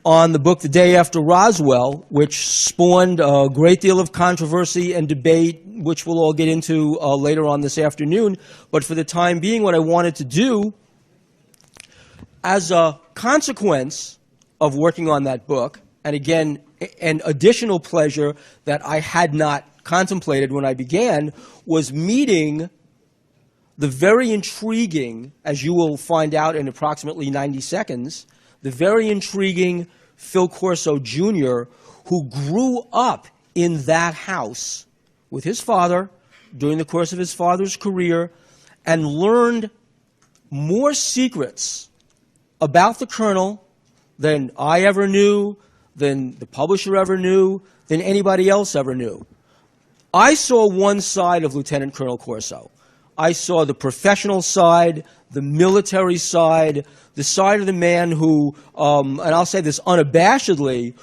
on the book The Day After Roswell, which spawned a great deal of controversy and debate, which we'll all get into later on this afternoon. But for the time being, what I wanted to do, as a consequence of working on that book, and again, an additional pleasure that I had not contemplated when I began, was meeting the very intriguing, as you will find out in approximately 90 seconds, the very intriguing Phil Corso Jr., who grew up in that house with his father during the course of his father's career and learned more secrets about the colonel than I ever knew, than the publisher ever knew, than anybody else ever knew. I saw one side of Lieutenant Colonel Corso. I saw the professional side, the military side, the side of the man who, and I'll say this unabashedly,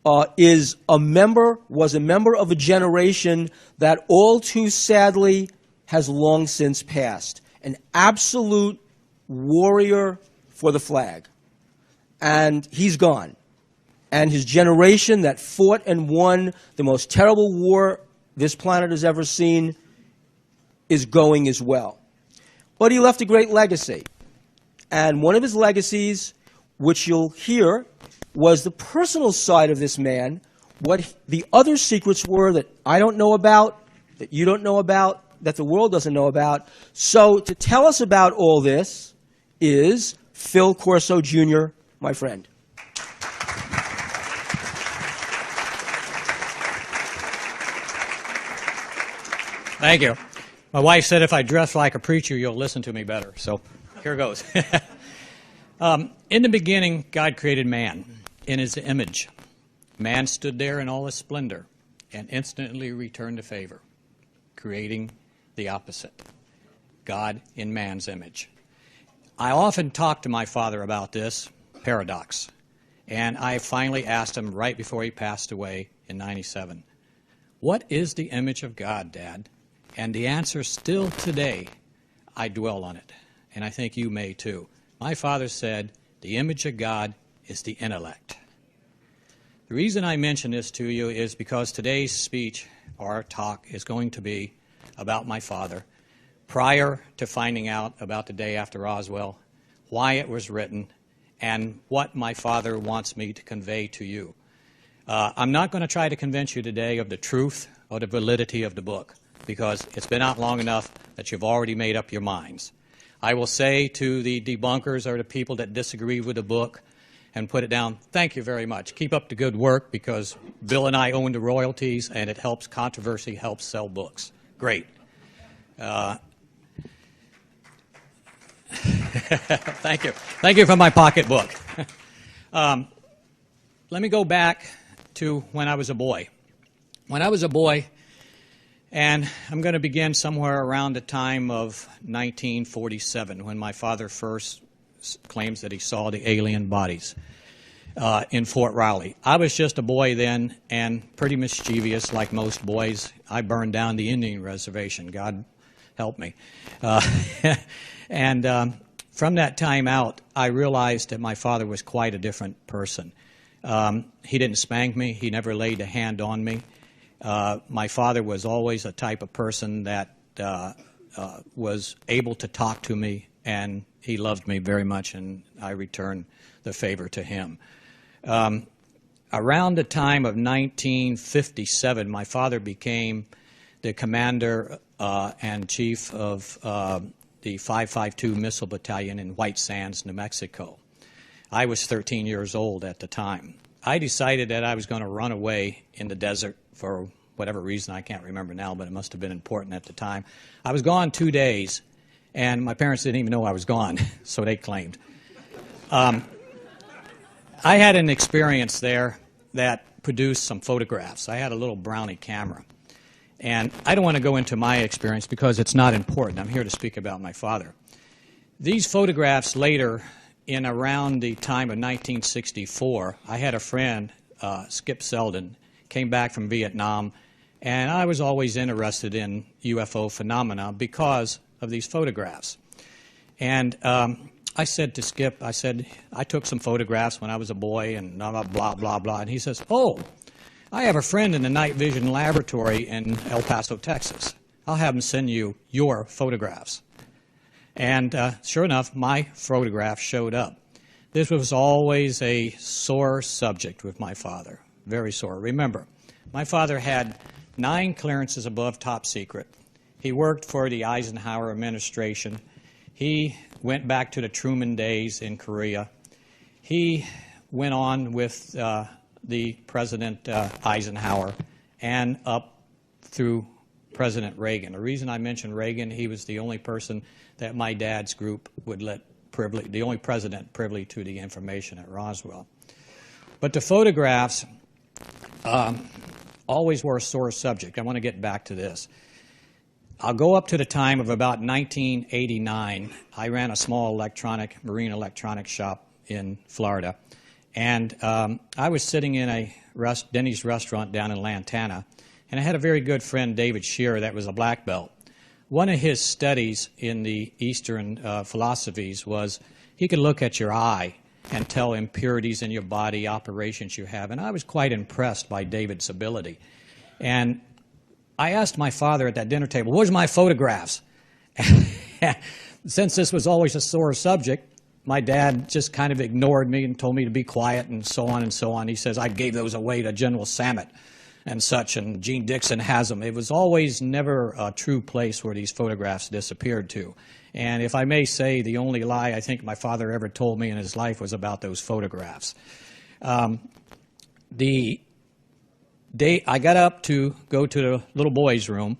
was a member of a generation that all too sadly has long since passed. An absolute warrior for the flag. And he's gone. And his generation that fought and won the most terrible war this planet has ever seen is going as well. But he left a great legacy. And one of his legacies, which you'll hear, was the personal side of this man, what the other secrets were that I don't know about, that you don't know about, that the world doesn't know about. So to tell us about all this is Phil Corso Jr., my friend. Thank you. My wife said if I dress like a preacher, you'll listen to me better. So here goes. In the beginning, God created man in his image. Man stood there in all his splendor and instantly returned the favor, creating the opposite, God in man's image. I often talk to my father about this paradox, and I finally asked him right before he passed away in '97, what is the image of God, Dad? And the answer still today, I dwell on it, and I think you may too. My father said, the image of God is the intellect. The reason I mention this to you is because today's speech, or talk, is going to be about my father, prior to finding out about the day after Roswell, why it was written, and what my father wants me to convey to you. I'm not going to try to convince you today of the truth or the validity of the book, because it's been out long enough that you've already made up your minds. I will say to the debunkers or the people that disagree with the book and put it down, thank you very much. Keep up the good work, because Bill and I own the royalties, and it helps controversy, helps sell books. Great. Thank you. Thank you for my pocketbook. Let me go back to when I was a boy. When I was a boy, and I'm going to begin somewhere around the time of 1947, when my father first claims that he saw the alien bodies in Fort Riley. I was just a boy then and pretty mischievous like most boys. I burned down the Indian reservation. God help me. And from that time out, I realized that my father was quite a different person. He didn't spank me. He never laid a hand on me. My father was always a type of person that was able to talk to me, and he loved me very much, and I returned the favor to him. Around the time of 1957, my father became the commander and chief of the 552 Missile Battalion in White Sands, New Mexico. I was 13 years old at the time. I decided that I was going to run away in the desert for whatever reason. I can't remember now, but it must have been important at the time. I was gone 2 days, and my parents didn't even know I was gone, so they claimed. I had an experience there that produced some photographs. I had a little Brownie camera. And I don't want to go into my experience because it's not important. I'm here to speak about my father. These photographs later, in around the time of 1964, I had a friend, Skip Selden, came back from Vietnam, and I was always interested in UFO phenomena because of these photographs. And I said to Skip, I said, I took some photographs when I was a boy and blah, blah, blah, blah. And he says, oh, I have a friend in the night vision laboratory in El Paso, Texas. I'll have him send you your photographs. And sure enough, my photograph showed up. This was always a sore subject with my father, very sore. Remember, my father had 9 clearances above top secret. He worked for the Eisenhower administration. He went back to the Truman days in Korea. He went on with the President Eisenhower and up through President Reagan. The reason I mention Reagan, he was the only person that my dad's group would let privy, the only president privy to the information at Roswell. But the photographs always were a sore subject. I want to get back to this. I'll go up to the time of about 1989. I ran a small marine electronics shop in Florida. And I was sitting in a Denny's restaurant down in Lantana. And I had a very good friend, David Shearer, that was a black belt. One of his studies in the Eastern philosophies was he could look at your eye and tell impurities in your body, operations you have. And I was quite impressed by David's ability. And I asked my father at that dinner table, where's my photographs? Since this was always a sore subject, my dad just kind of ignored me and told me to be quiet and so on and so on. He says, I gave those away to General Sammet and such, and Gene Dixon has them. It was always never a true place where these photographs disappeared to. And if I may say, the only lie I think my father ever told me in his life was about those photographs. The day I got up to go to the little boy's room,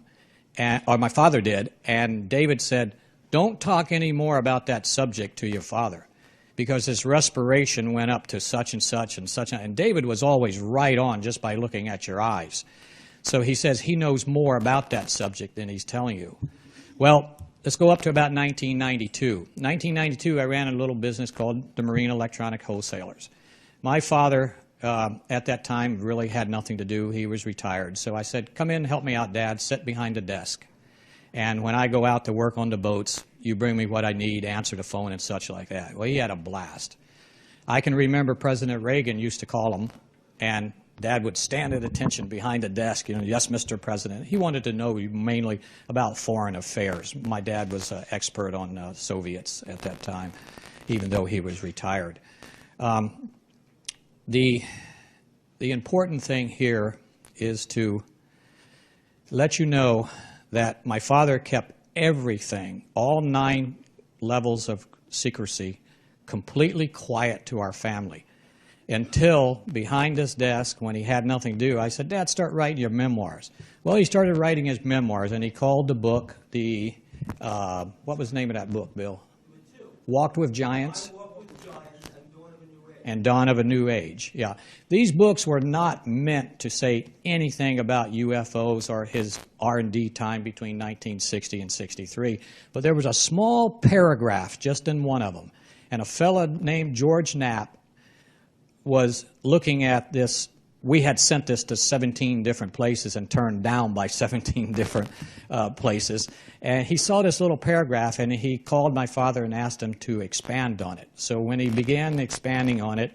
or my father did, and David said, don't talk any more about that subject to your father, because his respiration went up to such and such and such. And David was always right on just by looking at your eyes. So he says he knows more about that subject than he's telling you. Well, let's go up to about 1992. 1992, I ran a little business called the Marine Electronic Wholesalers. My father, at that time, really had nothing to do. He was retired. So I said, come in, help me out, Dad. Sit behind the desk. And when I go out to work on the boats, you bring me what I need, answer the phone and such like that. Well, he had a blast. I can remember President Reagan used to call him, and Dad would stand at attention behind the desk, yes, Mr. President. He wanted to know mainly about foreign affairs. My dad was an expert on Soviets at that time, even though he was retired. The important thing here is to let you know that my father kept everything, all 9 levels of secrecy, completely quiet to our family. Until behind this desk, when he had nothing to do, I said, Dad, start writing your memoirs. Well, he started writing his memoirs, and he called the book what was the name of that book, Bill? Walked with Giants. And Dawn of a New Age. Yeah. These books were not meant to say anything about UFOs or his R&D time between 1960 and 63, but there was a small paragraph just in one of them. And a fellow named George Knapp was looking at this. We had sent this to 17 different places and turned down by 17 different places. And he saw this little paragraph, and he called my father and asked him to expand on it. So when he began expanding on it,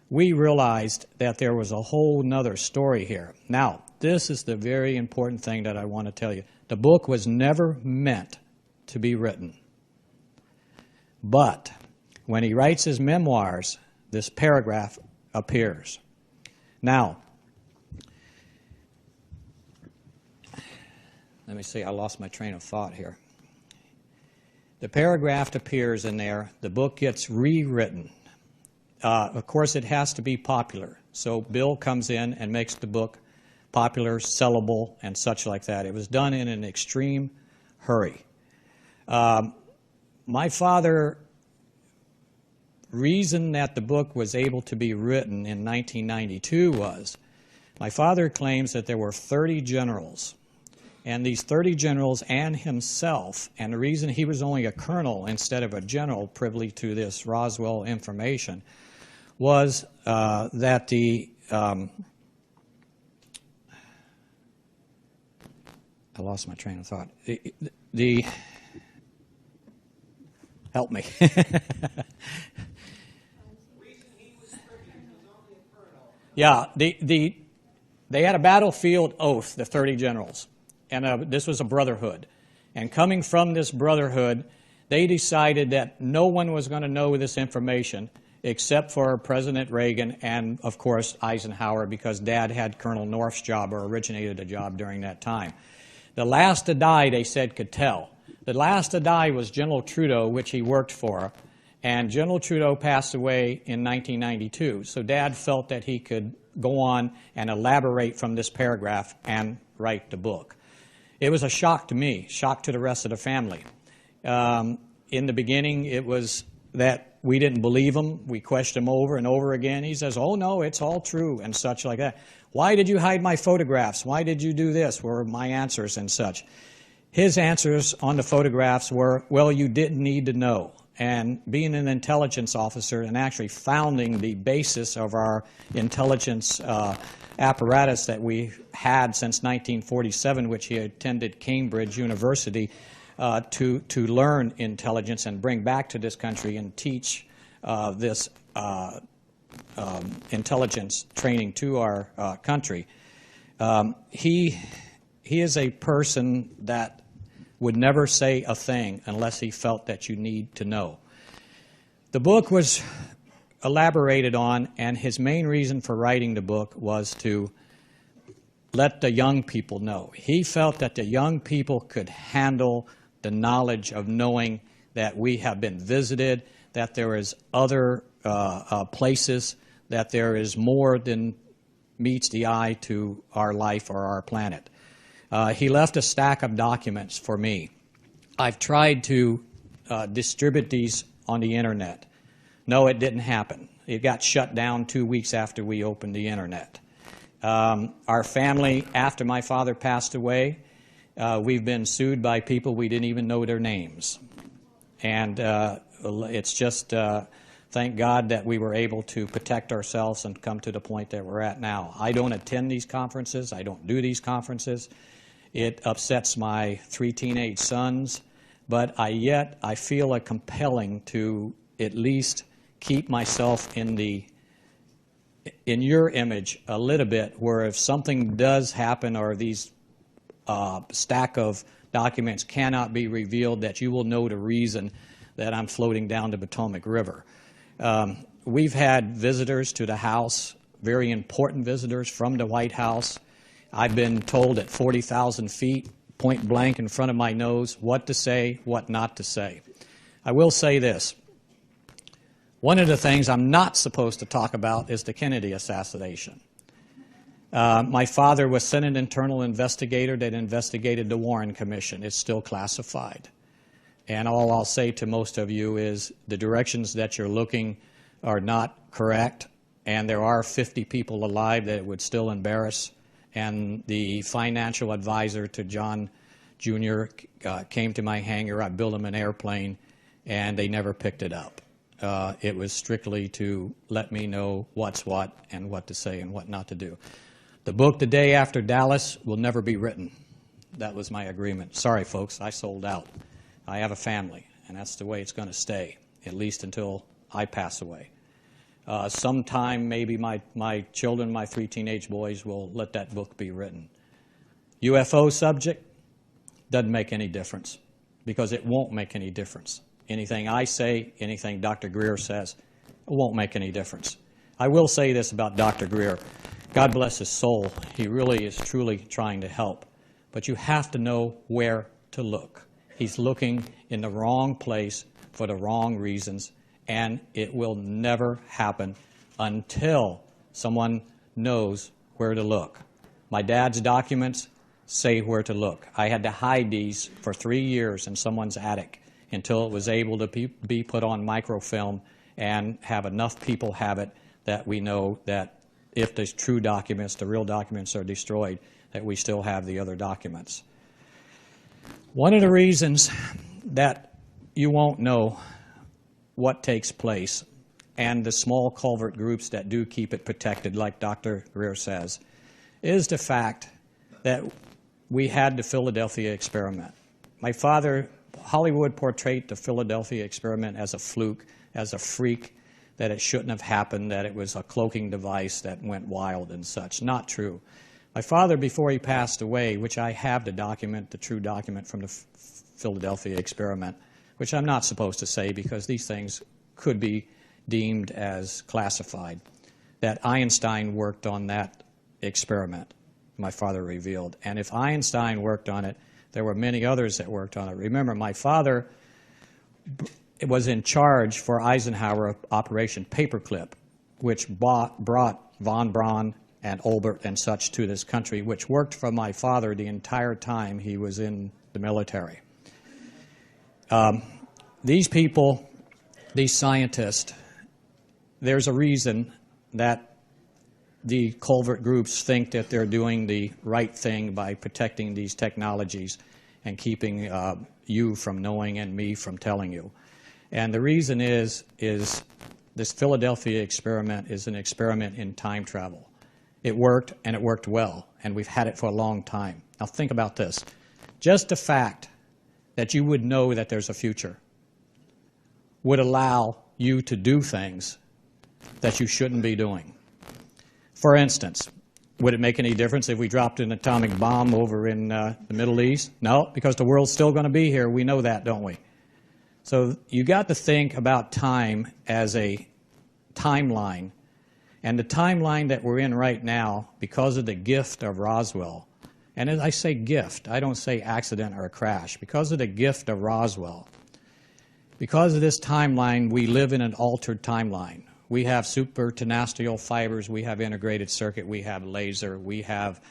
we realized that there was a whole nother story here. Now, this is the very important thing that I want to tell you. The book was never meant to be written. But when he writes his memoirs, this paragraph appears. Now, let me see, I lost my train of thought here. The paragraph appears in there. The book gets rewritten. Of course, it has to be popular. So Bill comes in and makes the book popular, sellable, and such like that. It was done in an extreme hurry. My father reason that the book was able to be written in 1992 was, my father claims that there were 30 generals, and these 30 generals and himself, and the reason he was only a colonel instead of a general privy to this Roswell information was that I lost my train of thought. Help me. Yeah, they had a battlefield oath, the 30 generals, and this was a brotherhood. And coming from this brotherhood, they decided that no one was going to know this information except for President Reagan and, of course, Eisenhower, because Dad had Colonel North's job or originated a job during that time. The last to die, they said, could tell. The last to die was General Trudeau, which he worked for, and General Trudeau passed away in 1992. So Dad felt that he could go on and elaborate from this paragraph and write the book. It was a shock to me, shock to the rest of the family. In the beginning, it was that we didn't believe him. We questioned him over and over again. He says, oh, no, it's all true, and such like that. Why did you hide my photographs? Why did you do this? Were my answers and such. His answers on the photographs were, well, you didn't need to know. And being an intelligence officer and actually founding the basis of our intelligence apparatus that we had since 1947, which he attended Cambridge University to learn intelligence and bring back to this country and teach this intelligence training to our country. He is a person that would never say a thing unless he felt that you need to know. The book was elaborated on, and his main reason for writing the book was to let the young people know. He felt that the young people could handle the knowledge of knowing that we have been visited, that there is other places, that there is more than meets the eye to our life or our planet. He left a stack of documents for me. I've tried to distribute these on the internet. No, it didn't happen. It got shut down 2 weeks after we opened the internet. Our family, after my father passed away, we've been sued by people we didn't even know their names. And it's just, thank God that we were able to protect ourselves and come to the point that we're at now. I don't attend these conferences. I don't do these conferences. It upsets my 3 teenage sons, but yet I feel a compelling to at least keep myself in your image a little bit, where if something does happen or these stack of documents cannot be revealed, that you will know the reason that I'm floating down the Potomac River. We've had visitors to the house, very important visitors from the White House. I've been told at 40,000 feet, point blank in front of my nose, what to say, what not to say. I will say this. One of the things I'm not supposed to talk about is the Kennedy assassination. My father was Senate internal investigator that investigated the Warren Commission. It's still classified. And all I'll say to most of you is the directions that you're looking are not correct, and there are 50 people alive that it would still embarrass. And the financial advisor to John Jr. Came to my hangar. I built him an airplane, and they never picked it up. It was strictly to let me know what's what and what to say and what not to do. The book, The Day After Dallas, will never be written. That was my agreement. Sorry, folks, I sold out. I have a family, and that's the way it's going to stay, at least until I pass away. Sometime, maybe my children, my 3 teenage boys, will let that book be written. UFO subject doesn't make any difference, because it won't make any difference. Anything I say, anything Dr. Greer says, it won't make any difference. I will say this about Dr. Greer. God bless his soul. He really is truly trying to help. But you have to know where to look. He's looking in the wrong place for the wrong reasons, and it will never happen until someone knows where to look. My dad's documents say where to look. I had to hide these for 3 years in someone's attic until it was able to be put on microfilm and have enough people have it that we know that if the true documents, the real documents are destroyed, that we still have the other documents. One of the reasons that you won't know what takes place, and the small culvert groups that do keep it protected, like Dr. Greer says, is the fact that we had the Philadelphia experiment. My father Hollywood portrayed the Philadelphia experiment as a fluke, as a freak, that it shouldn't have happened, that it was a cloaking device that went wild and such. Not true. My father, before he passed away, which I have the document, the true document from the Philadelphia experiment, which I'm not supposed to say because these things could be deemed as classified, that Einstein worked on that experiment, my father revealed. And if Einstein worked on it, there were many others that worked on it. Remember, my father was in charge for Eisenhower of Operation Paperclip, which brought von Braun and Olbert and such to this country, which worked for my father the entire time he was in the military. These people, these scientists, there's a reason that the covert groups think that they're doing the right thing by protecting these technologies and keeping you from knowing and me from telling you. And the reason is this Philadelphia experiment is an experiment in time travel. It worked, and it worked well, and we've had it for a long time. Now think about this. Just the fact that you would know that there's a future would allow you to do things that you shouldn't be doing. For instance, would it make any difference if we dropped an atomic bomb over in the Middle East? No, because the world's still going to be here. We know that, don't we? So you got to think about time as a timeline. And the timeline that we're in right now, because of the gift of Roswell, and as I say gift, I don't say accident or a crash, because of the gift of Roswell, because of this timeline, we live in an altered timeline. We have supertenacial fibers, we have integrated circuit, we have laser, we have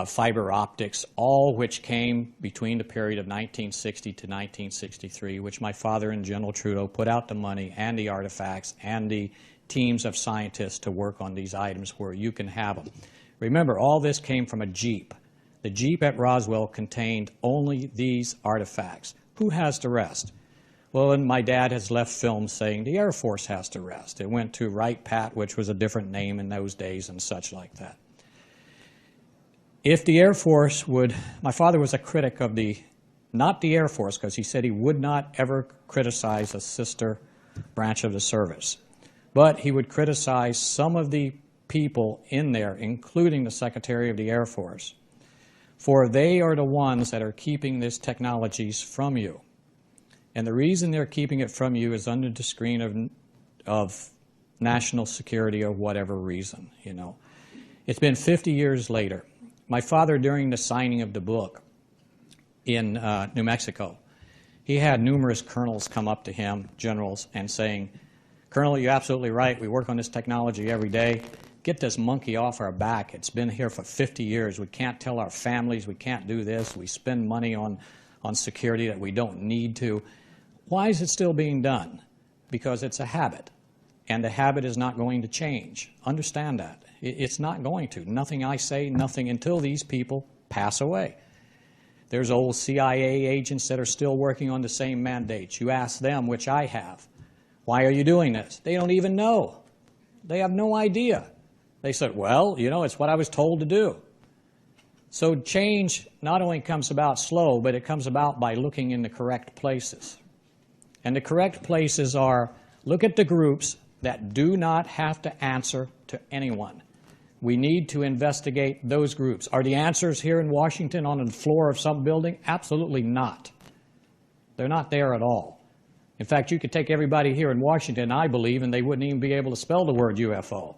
fiber optics, all which came between the period of 1960 to 1963, which my father and General Trudeau put out the money and the artifacts and the teams of scientists to work on these items where you can have them. Remember, all this came from a Jeep. The Jeep at Roswell contained only these artifacts. Who has the rest? Well, and my dad has left films saying the Air Force has the rest. It went to Wright Pat, which was a different name in those days and such like that. If the Air Force would, my father was a critic of not the Air Force, because he said he would not ever criticize a sister branch of the service. But he would criticize some of the people in there, including the Secretary of the Air Force, for they are the ones that are keeping these technologies from you. And the reason they're keeping it from you is under the screen of national security or whatever reason, you know. It's been 50 years later. My father, during the signing of the book in New Mexico, he had numerous colonels come up to him, generals, and saying, "Colonel, you're absolutely right. We work on this technology every day. Get this monkey off our back. It's been here for 50 years. We can't tell our families. We can't do this. We spend money on security that we don't need to." Why is it still being done? Because it's a habit, and the habit is not going to change. Understand that. It's not going to. Nothing I say, nothing until these people pass away. There's old CIA agents that are still working on the same mandates. You ask them, which I have, why are you doing this? They don't even know. They have no idea. They said, well, you know, it's what I was told to do. So change not only comes about slow, but it comes about by looking in the correct places. And the correct places are, look at the groups that do not have to answer to anyone. We need to investigate those groups. Are the answers here in Washington on the floor of some building? Absolutely not. They're not there at all. In fact, you could take everybody here in Washington, I believe, and they wouldn't even be able to spell the word UFO.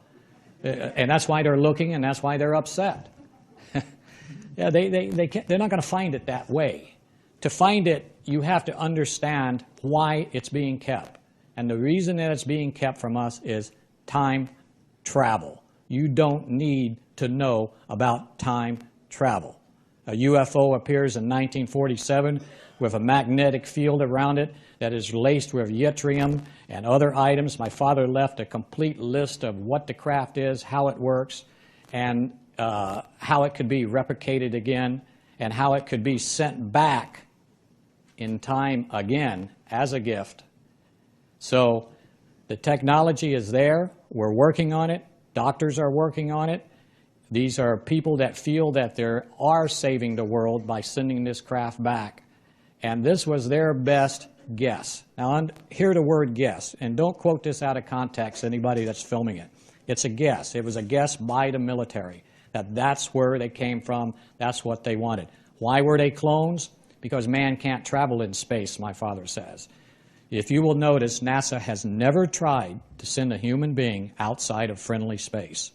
And that's why they're looking, and that's why they're upset. Yeah, they're not going to find it that way. To find it, you have to understand why it's being kept. And the reason that it's being kept from us is time travel. You don't need to know about time travel. A UFO appears in 1947 with a magnetic field around it that is laced with yttrium and other items. My father left a complete list of what the craft is, how it works, and how it could be replicated again, and how it could be sent back in time again as a gift. So the technology is there. We're working on it. Doctors are working on it. These are people that feel that they are saving the world by sending this craft back. And this was their best guess. Now, hear the word guess, and don't quote this out of context, anybody that's filming it. It's a guess. It was a guess by the military that that's where they came from, that's what they wanted. Why were they clones? Because man can't travel in space, my father says. If you will notice, NASA has never tried to send a human being outside of friendly space,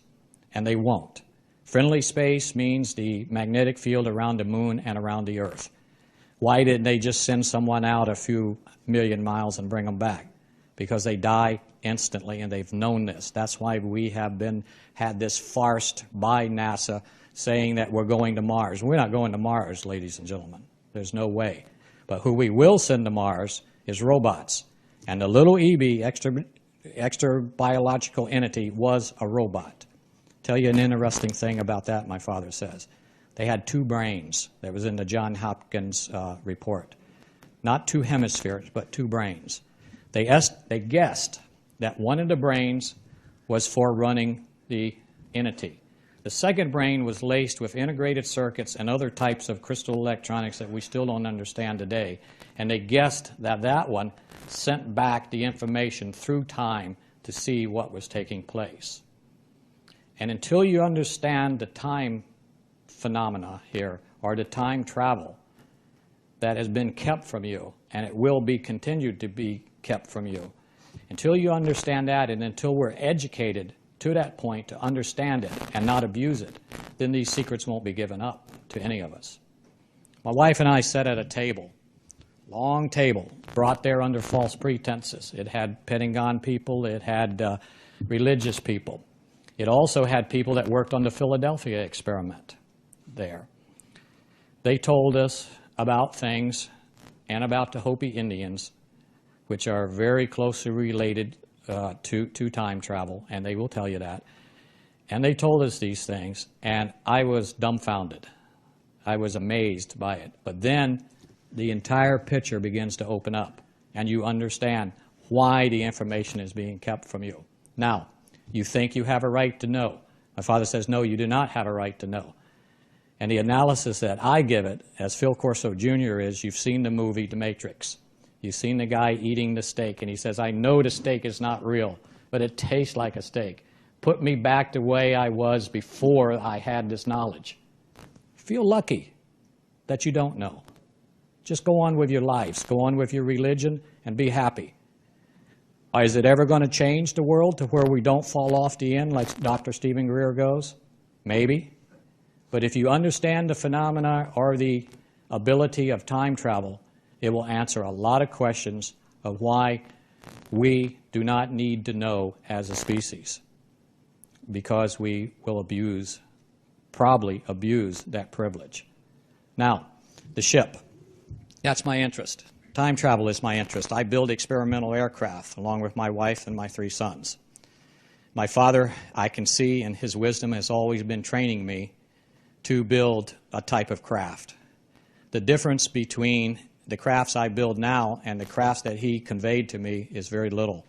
and they won't. Friendly space means the magnetic field around the moon and around the Earth. Why didn't they just send someone out a few million miles and bring them back? Because they die instantly, and they've known this. That's why we have had this farce by NASA saying that we're going to Mars. We're not going to Mars, ladies and gentlemen. There's no way. But who we will send to Mars is robots. And the little EB, extra biological entity, was a robot. Tell you an interesting thing about that, my father says. They had 2 brains. That was in the Johns Hopkins report. Not 2 hemispheres, but 2 brains. They guessed that one of the brains was for running the entity. The second brain was laced with integrated circuits and other types of crystal electronics that we still don't understand today. And they guessed that that one sent back the information through time to see what was taking place. And until you understand the time phenomena here, or the time travel that has been kept from you, and it will be continued to be kept from you, until you understand that, and until we're educated to that point to understand it and not abuse it, then these secrets won't be given up to any of us. My wife and I sat at a table, long table, brought there under false pretenses. It had Pentagon people, it had religious people. It also had people that worked on the Philadelphia experiment there. They told us about things and about the Hopi Indians, which are very closely related to time travel, and they will tell you that. And they told us these things, and I was dumbfounded. I was amazed by it. But then the entire picture begins to open up, and you understand why the information is being kept from you. Now, you think you have a right to know. My father says, no, you do not have a right to know. And the analysis that I give it, as Phil Corso Jr. is, you've seen the movie The Matrix. You've seen the guy eating the steak, and he says, I know the steak is not real, but it tastes like a steak. Put me back the way I was before I had this knowledge. Feel lucky that you don't know. Just go on with your lives. Go on with your religion and be happy. Is it ever going to change the world to where we don't fall off the end like Dr. Stephen Greer goes? Maybe. But if you understand the phenomena or the ability of time travel, it will answer a lot of questions of why we do not need to know as a species, because we will probably abuse that privilege. Now, the ship. That's my interest. Time travel is my interest. I build experimental aircraft along with my wife and my 3 sons. My father, I can see, in his wisdom, has always been training me to build a type of craft. The difference between the crafts I build now and the crafts that he conveyed to me is very little.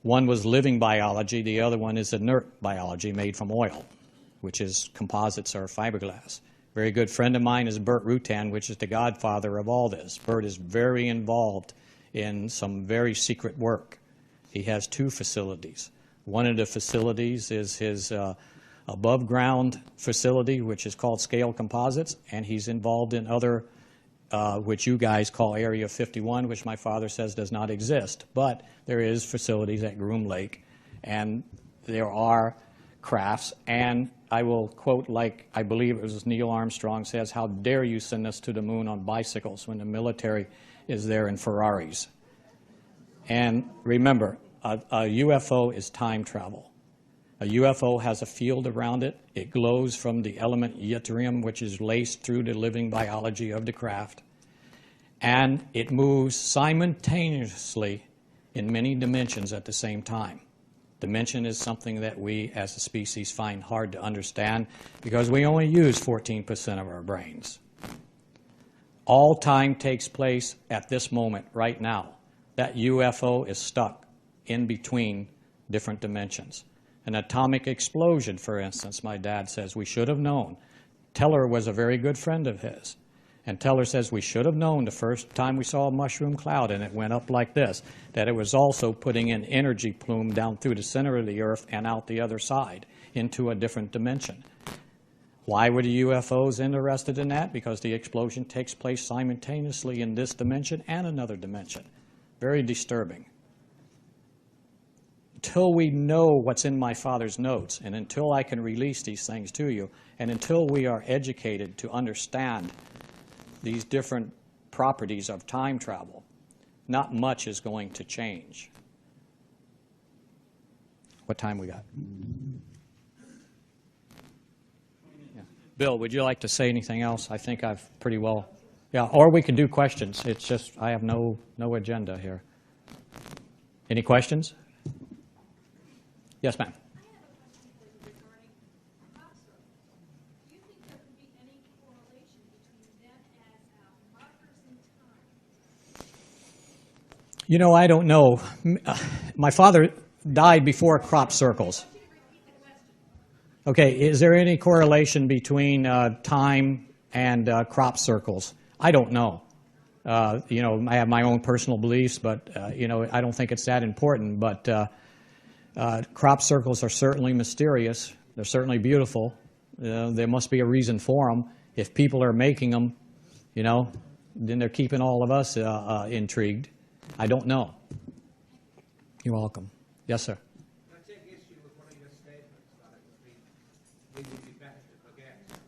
One was living biology, the other one is inert biology made from oil, which is composites or fiberglass. A very good friend of mine is Bert Rutan, which is the godfather of all this. Bert is very involved in some very secret work. He has 2 facilities. One of the facilities is his above-ground facility, which is called Scale Composites, and he's involved in other, which you guys call Area 51, which my father says does not exist. But there is facilities at Groom Lake, and there are crafts, and I will quote, like I believe it was Neil Armstrong says, how dare you send us to the moon on bicycles when the military is there in Ferraris. And remember, a UFO is time travel. A UFO has a field around it. It glows from the element yttrium, which is laced through the living biology of the craft. And it moves simultaneously in many dimensions at the same time. Dimension is something that we as a species find hard to understand because we only use 14% of our brains. All time takes place at this moment, right now. That UFO is stuck in between different dimensions. An atomic explosion, for instance, my dad says we should have known. Teller was a very good friend of his. And Teller says we should have known the first time we saw a mushroom cloud and it went up like this, that it was also putting in energy plume down through the center of the Earth and out the other side into a different dimension. Why were the UFOs interested in that? Because the explosion takes place simultaneously in this dimension and another dimension. Very disturbing. Until we know what's in my Father's notes, and until I can release these things to you, and until we are educated to understand these different properties of time travel, not much is going to change. What time we got? Yeah. Bill, would you like to say anything else? I think I've pretty well... Yeah, or we could do questions. It's just I have no agenda here. Any questions? Yes, ma'am. You know, I don't know. My father died before crop circles. Okay, is there any correlation between time and crop circles? I don't know. You know, I have my own personal beliefs, but, you know, I don't think it's that important. But crop circles are certainly mysterious. They're certainly beautiful. There must be a reason for them. If people are making them, you know, then they're keeping all of us intrigued. I don't know. You're welcome. Yes, sir. I take issue with one of your statements that it would be better to forget and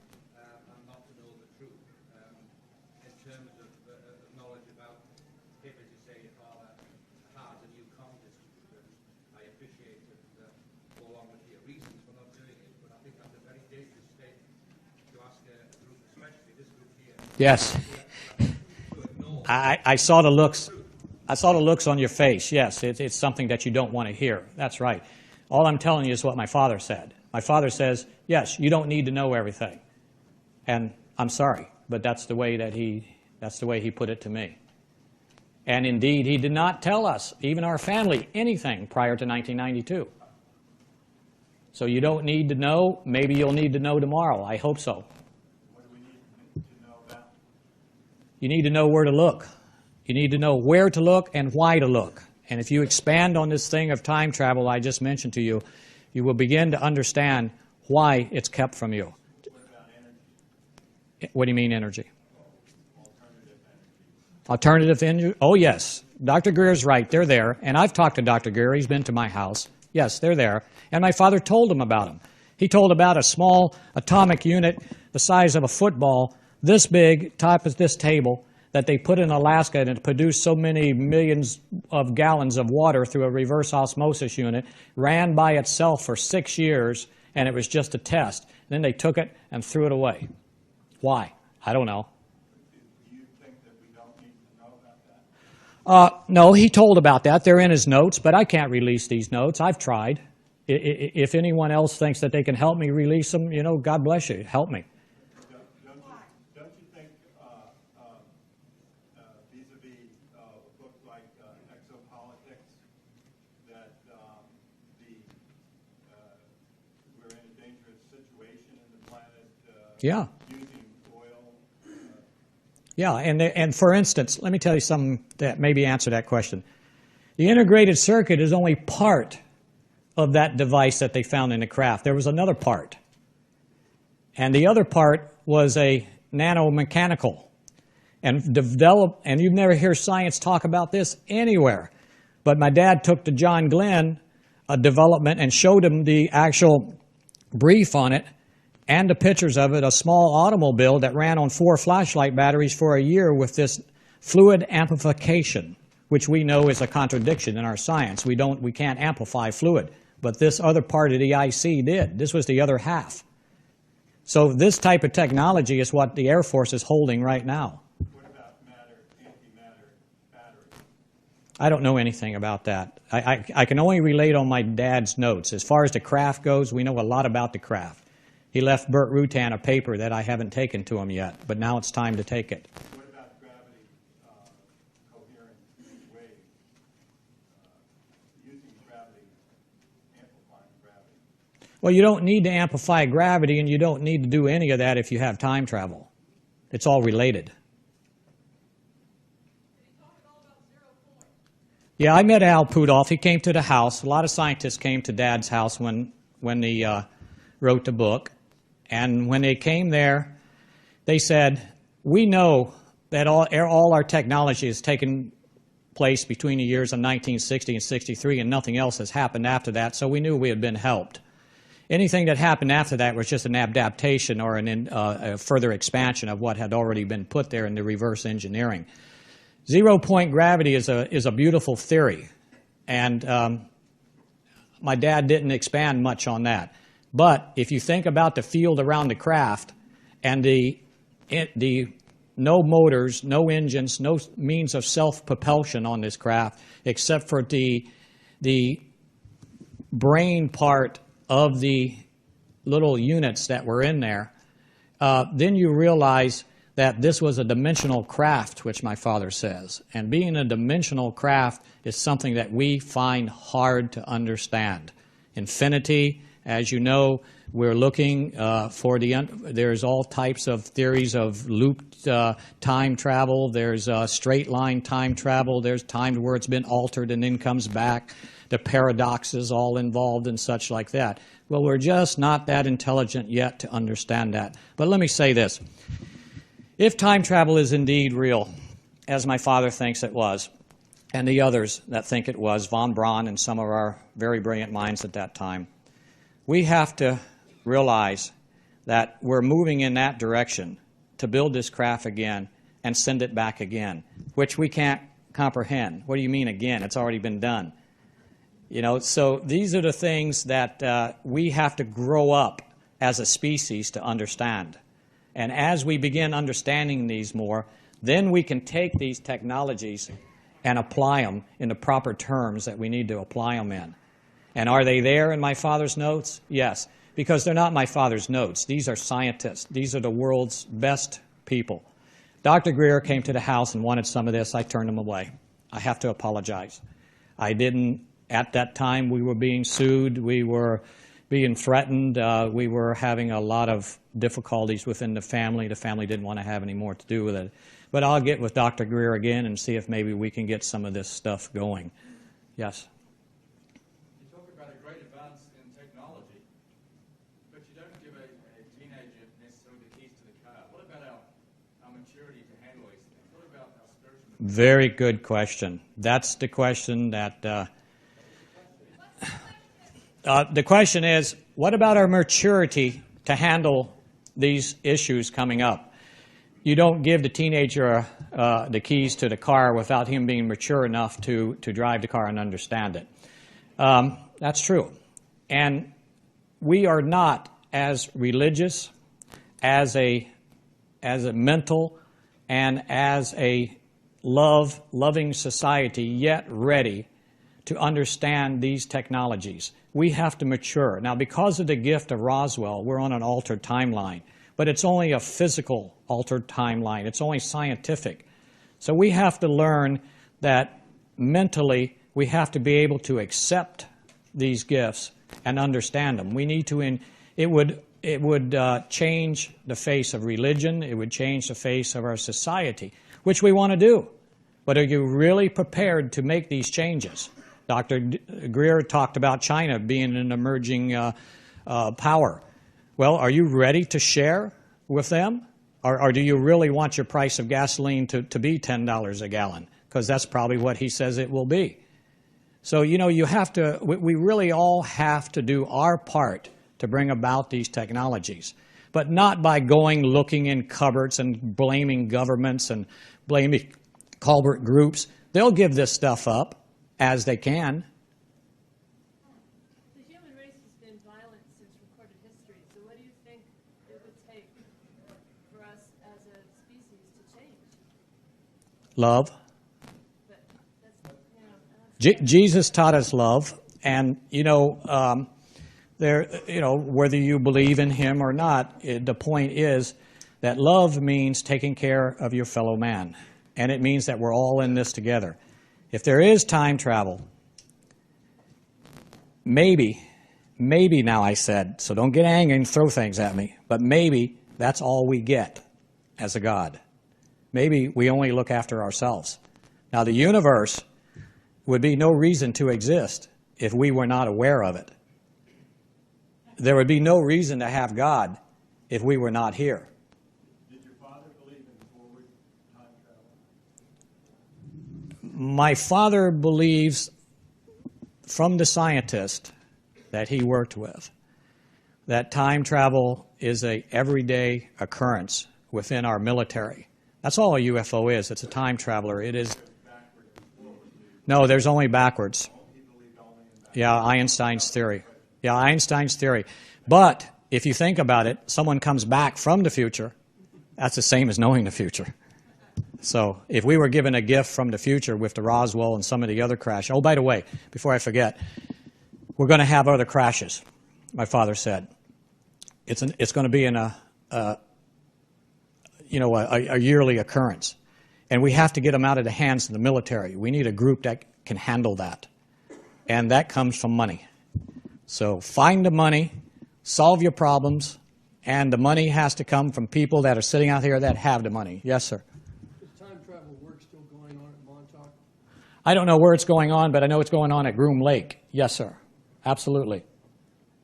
not to know the truth in terms of knowledge about him, as you say, your father has, and you can't dispute it. I appreciate it go along with your reasons for not doing it, but I think that's a very dangerous statement to ask a group, especially this group here. Yes. I saw the looks. I saw the looks on your face. Yes, it's something that you don't want to hear. That's right. All I'm telling you is what my father said. My father says, yes, you don't need to know everything. And I'm sorry, but that's the way that he put it to me. And indeed, he did not tell us, even our family, anything prior to 1992. So you don't need to know. Maybe you'll need to know tomorrow. I hope so. What do we need to know about? You need to know where to look. You need to know where to look and why to look. And if you expand on this thing of time travel I just mentioned to you, you will begin to understand why it's kept from you. What about energy? What do you mean energy? Alternative energy. Alternative energy? Oh, yes. Dr. Greer's right. They're there. And I've talked to Dr. Greer. He's been to my house. Yes, they're there. And my father told him about them. He told about a small atomic unit the size of a football, this big, top of this table, that they put in Alaska and it produced so many millions of gallons of water through a reverse osmosis unit, ran by itself for 6 years, and it was just a test. Then they took it and threw it away. Why? I don't know. Do you think that we don't need to know about that? No, he told about that. They're in his notes, but I can't release these notes. I've tried. If anyone else thinks that they can help me release them, you know, God bless you. Help me. Don't you think vis-a-vis a book like Exopolitics that we're in a dangerous situation in the planet Yeah. using oil? Yeah, and for instance, let me tell you something that maybe answer that question. The integrated circuit is only part of that device that they found in the craft. There was another part. And the other part was a nanomechanical. And you've never hear science talk about this anywhere. But my dad took to John Glenn a development and showed him the actual brief on it and the pictures of it, a small automobile that ran on 4 flashlight batteries for a year with this fluid amplification, which we know is a contradiction in our science. We can't amplify fluid. But this other part of the IC did. This was the other half. So this type of technology is what the Air Force is holding right now. What about matter, antimatter batteries? I don't know anything about that. I can only relate on my dad's notes. As far as the craft goes, we know a lot about the craft. He left Burt Rutan a paper that I haven't taken to him yet, but now it's time to take it. What about gravity coherent waves? Using gravity, amplifying gravity. Well, you don't need to amplify gravity, and you don't need to do any of that if you have time travel. It's all related. Yeah, I met Al Pudolph. He came to the house. A lot of scientists came to Dad's house when he wrote the book. And when they came there, they said, we know that all our technology has taken place between the years of 1960 and 63, and nothing else has happened after that, so we knew we had been helped. Anything that happened after that was just an adaptation or a further expansion of what had already been put there in the reverse engineering. Zero-point gravity is a beautiful theory, and my dad didn't expand much on that. But if you think about the field around the craft and the no motors, no engines, no means of self-propulsion on this craft except for the brain part of the little units that were in there, then you realize that this was a dimensional craft, which my father says. And being a dimensional craft is something that we find hard to understand. Infinity, as you know, we're looking there's all types of theories of looped time travel. There's straight line time travel. There's times where it's been altered and then comes back. The paradoxes all involved and such like that. Well, we're just not that intelligent yet to understand that. But let me say this. If time travel is indeed real, as my father thinks it was, and the others that think it was, von Braun and some of our very brilliant minds at that time, we have to realize that we're moving in that direction to build this craft again and send it back again, which we can't comprehend. What do you mean again? It's already been done. You know, so these are the things that we have to grow up as a species to understand. And as we begin understanding these more, then we can take these technologies and apply them in the proper terms that we need to apply them in. And are they there in my father's notes? Yes, because they're not my father's notes. These are scientists. These are the world's best people. Dr. Greer came to the house and wanted some of this. I turned him away. I have to apologize. I didn't, at that time, we were being sued. We were being threatened. We were having a lot of difficulties within the family. The family didn't want to have any more to do with it. But I'll get with Dr. Greer again and see if maybe we can get some of this stuff going. Yes? Very good question. That's the question that, the question is, what about our maturity to handle these issues coming up? You don't give the teenager the keys to the car without him being mature enough to drive the car and understand it. That's true. And we are not as religious, as a mental, and as a loving society yet ready to understand these technologies. We have to mature. Now, because of the gift of Roswell, we're on an altered timeline, but it's only a physical altered timeline. It's only scientific. So we have to learn that mentally we have to be able to accept these gifts and understand them. We need to, it would change the face of religion. It would change the face of our society, which we want to do. But are you really prepared to make these changes? Dr. Greer talked about China being an emerging power. Well, are you ready to share with them? Or do you really want your price of gasoline to be $10 a gallon? Because that's probably what he says it will be. So, you know, you have to, we really all have to do our part to bring about these technologies. But not by going looking in cupboards and blaming governments and blaming culprit groups. They'll give this stuff up as they can. The human race has been violent since recorded history. So what do you think it would take for us as a species to change? Love. But that's, you know, Jesus taught us love. And, you know, whether you believe in him or not, the point is that love means taking care of your fellow man. And it means that we're all in this together. If there is time travel, maybe now I said, so don't get angry and throw things at me, but maybe that's all we get as a God. Maybe we only look after ourselves. Now the universe would be no reason to exist if we were not aware of it. There would be no reason to have God if we were not here. Did your father believe in forward time travel? My father believes, from the scientist that he worked with, that time travel is a everyday occurrence within our military. That's all a UFO is. It's a time traveler. It is. No, there's only backwards. Yeah, Einstein's theory. Yeah, Einstein's theory. But if you think about it, someone comes back from the future, that's the same as knowing the future. So if we were given a gift from the future with the Roswell and some of the other crashes. Oh, by the way, before I forget, we're going to have other crashes, my father said. It's going to be in a yearly occurrence. And we have to get them out of the hands of the military. We need a group that can handle that. And that comes from money. So find the money, solve your problems, and the money has to come from people that are sitting out here that have the money. Yes, sir. Is time travel work still going on at Montauk? I don't know where it's going on, but I know it's going on at Groom Lake. Yes, sir. Absolutely.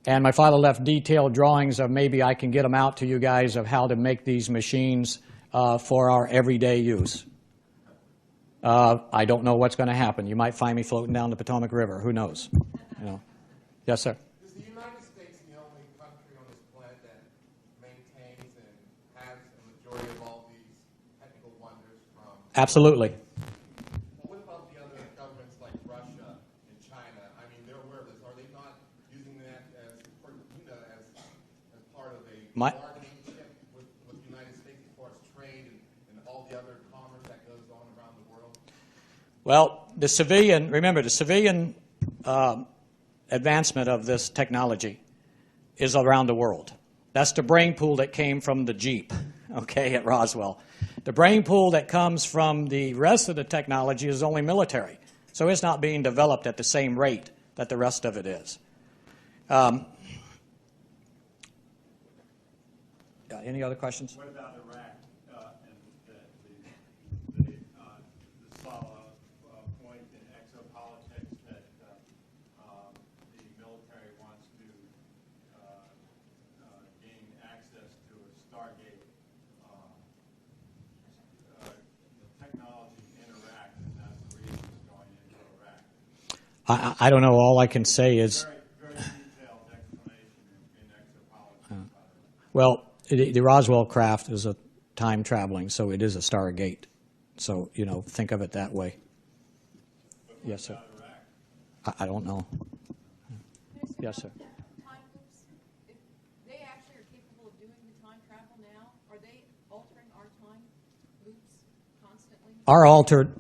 And my father left detailed drawings of maybe I can get them out to you guys of how to make these machines for our everyday use. I don't know what's going to happen. You might find me floating down the Potomac River. Who knows? You know. Yes, sir. Is the United States the only country on this planet that maintains and has a majority of all these technical wonders from? Absolutely. Well, what about the other governments like Russia and China? I mean, they're aware of this. Are they not using that as part of a bargaining chip with the United States as far as trade and all the other commerce that goes on around the world? Well, the civilian advancement of this technology is around the world. That's the brain pool that came from the Jeep, okay, at Roswell. The brain pool that comes from the rest of the technology is only military. So it's not being developed at the same rate that the rest of it is. Any other questions? What about Iraq and the solid point in exopolitics that the military wants to gain access to a Stargate technology in Iraq, and that's the reason it's going into Iraq? I don't know. All I can say is, Very detailed explanation in exopolitics. well, the Roswell craft is a time traveling, so it is a Stargate. So, think of it that way. Yes, sir. I don't know. Yes, sir. Time loops, if they actually are capable of doing the time travel now, are they altering our time loops constantly?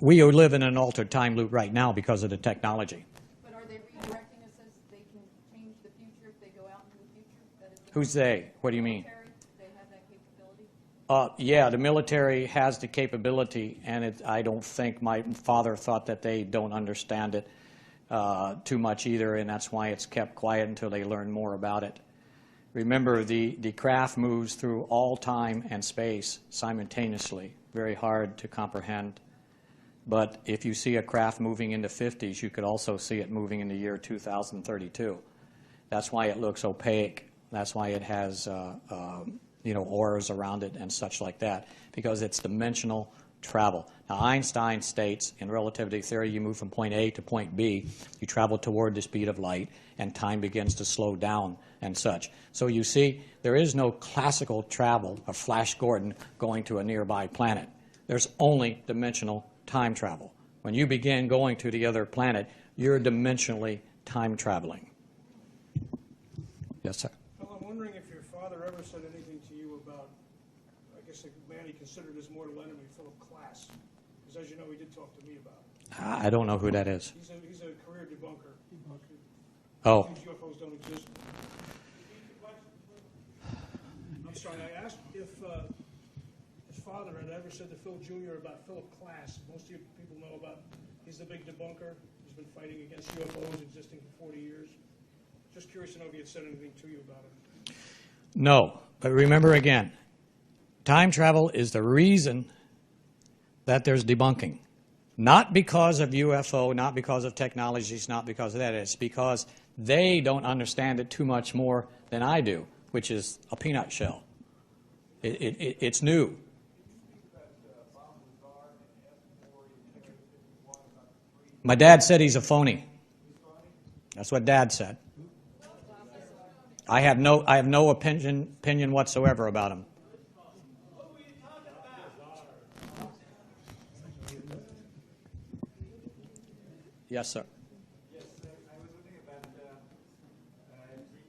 We live in an altered time loop right now because of the technology. But are they redirecting us as they can change the future if they go out into the future? That is the Who's they? What do you mean? military, they have that capability? Yeah, the military has the capability, and I don't think my father thought that they don't understand it too much either, and that's why it's kept quiet until they learn more about it. Remember, the craft moves through all time and space simultaneously, very hard to comprehend. But if you see a craft moving in the 50s, you could also see it moving in the year 2032. That's why it looks opaque. That's why it has auras around it and such like that, because it's dimensional travel. Now, Einstein states in relativity theory, you move from point A to point B, you travel toward the speed of light, and time begins to slow down and such. So you see, there is no classical travel of Flash Gordon going to a nearby planet. There's only dimensional time travel. When you begin going to the other planet, you're dimensionally time traveling. Yes, sir. Well, I'm wondering if your father ever said anything to you about, I guess, the man he considered his mortal enemy, Philip Klass. Because as you know, he did talk to me about it. I don't know who that is. He's a career debunker. Oh. These UFOs don't exist. I'm sorry, I asked if his father had ever said to Phil Jr. about Philip Klass. Most of you people know about, he's the big debunker. He's been fighting against UFOs existing for 40 years. Just curious to know if he had said anything to you about it. No, but remember again, time travel is the reason that there's debunking. Not because of UFO, not because of technologies, not because of that. It's because they don't understand it too much more than I do, which is a peanut shell. It's new. My dad said he's a phony. That's what Dad said. I have no opinion whatsoever about him. Yes, sir. Yes, I was wondering about the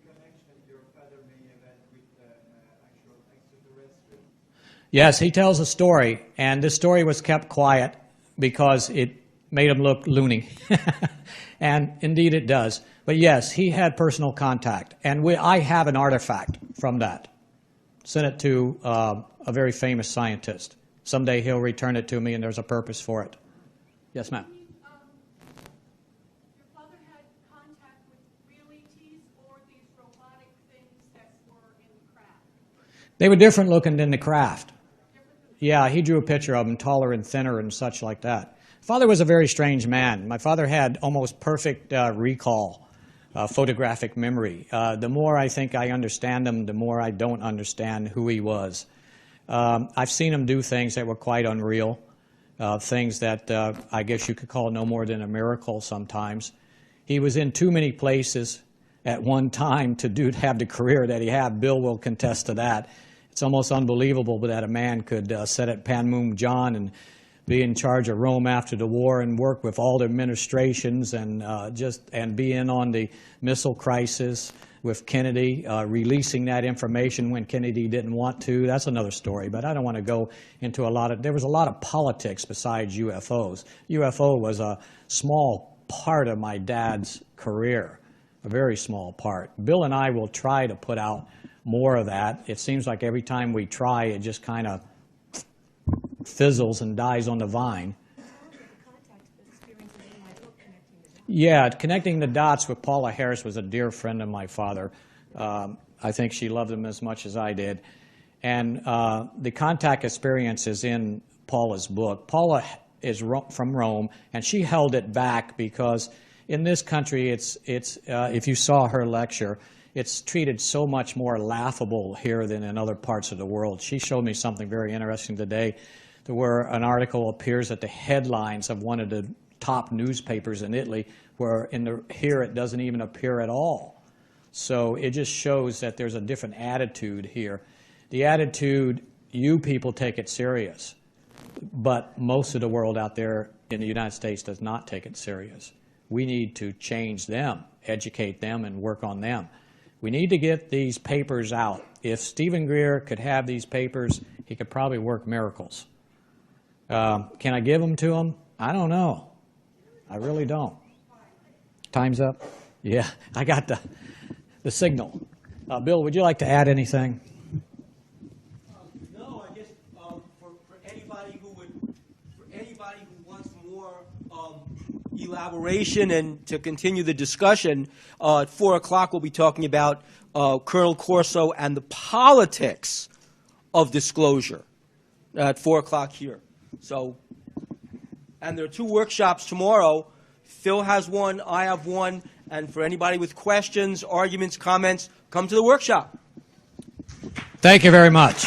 connection your father may have had with actual extraterrestrials. Yes, he tells a story, and this story was kept quiet because it made him look loony. And indeed it does. But yes, he had personal contact, and I have an artifact from that. Sent it to a very famous scientist. Someday he'll return it to me, and there's a purpose for it. Yes, ma'am. Your father had contact with real ETs or these robotic things that were in the craft? They were different looking than the craft. Yeah, he drew a picture of them, taller and thinner and such like that. Father was a very strange man. My father had almost perfect recall, photographic memory. The more I think I understand him, the more I don't understand who he was. I've seen him do things that were quite unreal, things that I guess you could call no more than a miracle sometimes. He was in too many places at one time to have the career that he had. Bill will contest to that. It's almost unbelievable that a man could sit at Panmunjom and be in charge of Rome after the war and work with all the administrations and be in on the missile crisis with Kennedy, releasing that information when Kennedy didn't want to. That's another story, but I don't want to go into a lot of, there was a lot of politics besides UFOs. UFO was a small part of my dad's career, a very small part. Bill and I will try to put out more of that. It seems like every time we try, it just kind of fizzles and dies on the vine. Yeah, connecting the dots with Paula Harris was a dear friend of my father. I think she loved him as much as I did. And the contact experience is in Paula's book. Paula is from Rome, and she held it back because in this country, if you saw her lecture, it's treated so much more laughable here than in other parts of the world. She showed me something very interesting today, where an article appears at the headlines of one of the top newspapers in Italy, where here it doesn't even appear at all. So it just shows that there's a different attitude here. The attitude, you people take it serious, but most of the world out there in the United States does not take it serious. We need to change them, educate them, and work on them. We need to get these papers out. If Stephen Greer could have these papers, he could probably work miracles. Can I give them to him? I don't know. I really don't. Time's up? Yeah, I got the signal. Bill, would you like to add anything? No, I guess for anybody who wants more elaboration and to continue the discussion, at 4 o'clock we'll be talking about Colonel Corso and the politics of disclosure at 4 o'clock here. So, and there are 2 workshops tomorrow. Phil has one, I have one, and for anybody with questions, arguments, comments, come to the workshop. Thank you very much.